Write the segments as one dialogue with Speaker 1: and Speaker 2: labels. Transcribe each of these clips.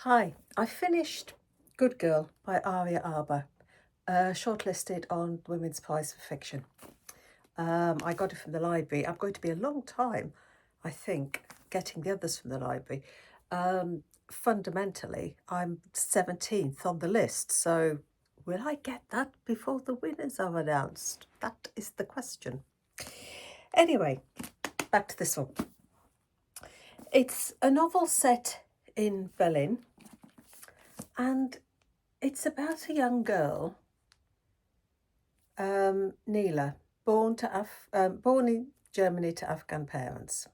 Speaker 1: Hi, I finished Good Girl by Aria Aber, shortlisted on Women's Prize for Fiction. I got it from the library. I'm going to be a long time, I think, getting the others from the library. Fundamentally, I'm 17th on the list, so will I get that before the winners are announced? That is the question. Anyway, back to this one. It's a novel set in Berlin, and it's about a young girl, Nila, born in Germany to Afghan parents,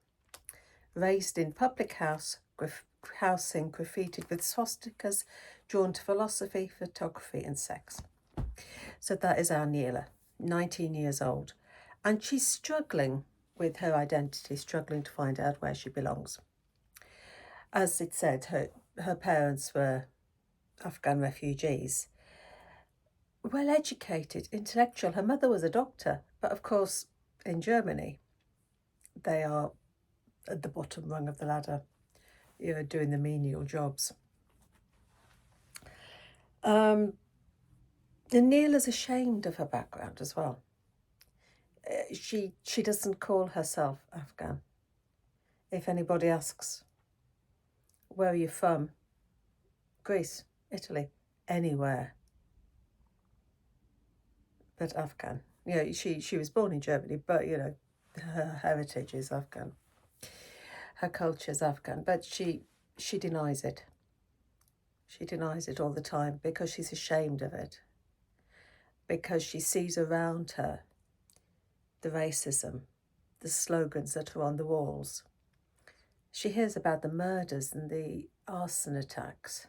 Speaker 1: raised in public housing graffitied with swastikas, drawn to philosophy, photography and sex. So that is our Nila, 19 years old, and she's struggling with her identity, struggling to find out where she belongs. As it said, her parents were Afghan refugees. Well educated, intellectual. Her mother was a doctor, but of course, in Germany, they are at the bottom rung of the ladder, doing the menial jobs. And Nila's ashamed of her background as well. She doesn't call herself Afghan. If anybody asks, where are you from? Greece, Italy, anywhere but Afghan. She was born in Germany, but her heritage is Afghan. Her culture is Afghan, but she denies it. She denies it all the time because she's ashamed of it. Because she sees around her the racism, the slogans that are on the walls. She hears about the murders and the arson attacks.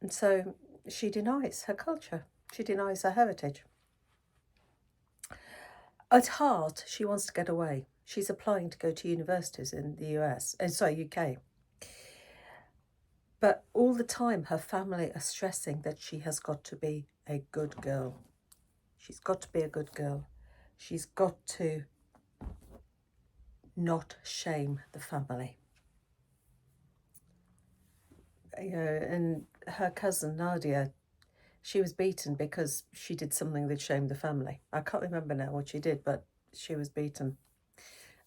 Speaker 1: And so she denies her culture. She denies her heritage. At heart, she wants to get away. She's applying to go to universities in the UK. But all the time, her family are stressing that she has got to be a good girl. She's got to be a good girl. She's got to not shame the family. And her cousin Nadia, she was beaten because she did something that shamed the family. I can't remember now what she did, but she was beaten.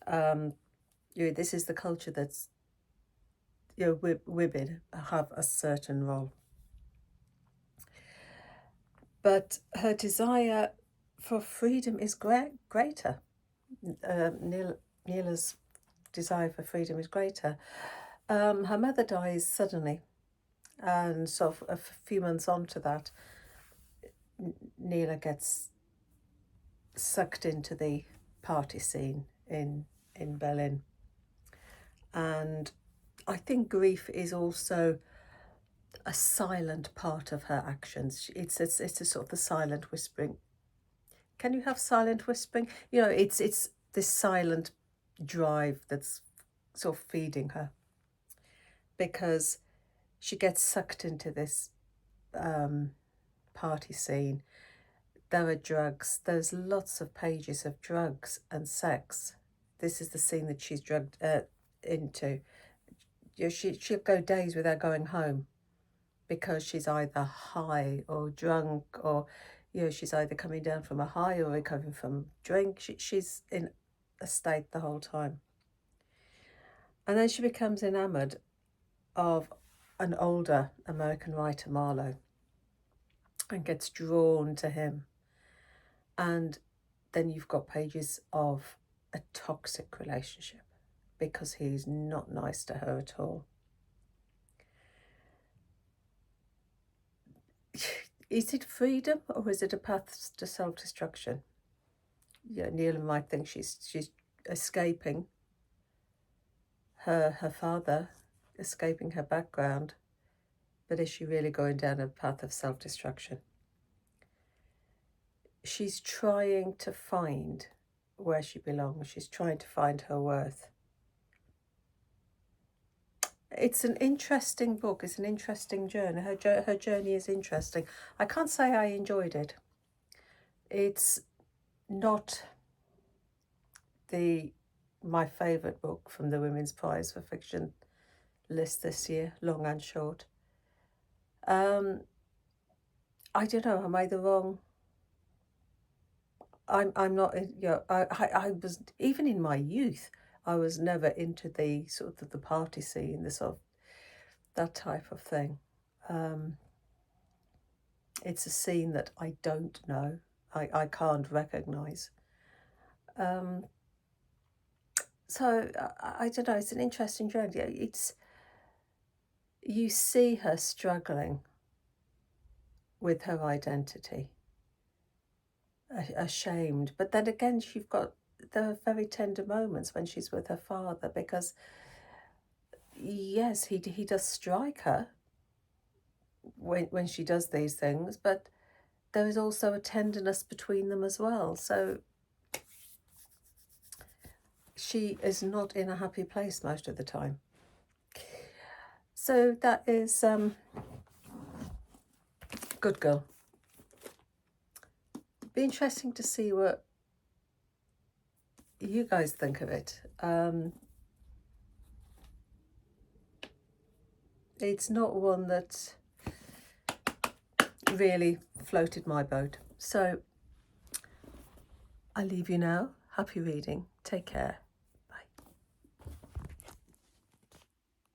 Speaker 1: This is the culture that's, women have a certain role. But her desire for freedom is greater. Nila's desire for freedom is greater. Her mother dies suddenly, and so a few months on to that, Nila gets sucked into the party scene in Berlin. And I think grief is also a silent part of her actions. It's a sort of the silent whispering. Can you have silent whispering? It's this silent drive that's sort of feeding her, because she gets sucked into this party scene. There are drugs. There's lots of pages of drugs and sex. This is the scene that she's drugged into. She'll go days without going home because she's either high or drunk, or she's either coming down from a high or recovering from drink. She's in a state the whole time. And then she becomes enamored of an older American writer, Marlowe, and gets drawn to him. And then you've got pages of a toxic relationship because he's not nice to her at all. Is it freedom or is it a path to self-destruction? Nila might think she's escaping her father, escaping her background, but is she really going down a path of self-destruction? She's trying to find where she belongs. She's trying to find her worth. It's an interesting book. It's an interesting journey. Her journey is interesting. I can't say I enjoyed it. It's not my favourite book from the Women's Prize for Fiction list this year, long and short. I don't know, am I the wrong? I'm not, I was, even in my youth, I was never into the sort of the party scene, the sort of, that type of thing. It's a scene that I don't know, I can't recognise. So I don't know, it's an interesting journey. It's, you see her struggling with her identity, ashamed. But then again, there are very tender moments when she's with her father, because yes, he does strike her when she does these things, but there is also a tenderness between them as well. So she is not in a happy place most of the time. So that is Good Girl. Be interesting to see what you guys think of it. It's not one that really floated my boat. So I leave you now. Happy reading. Take care.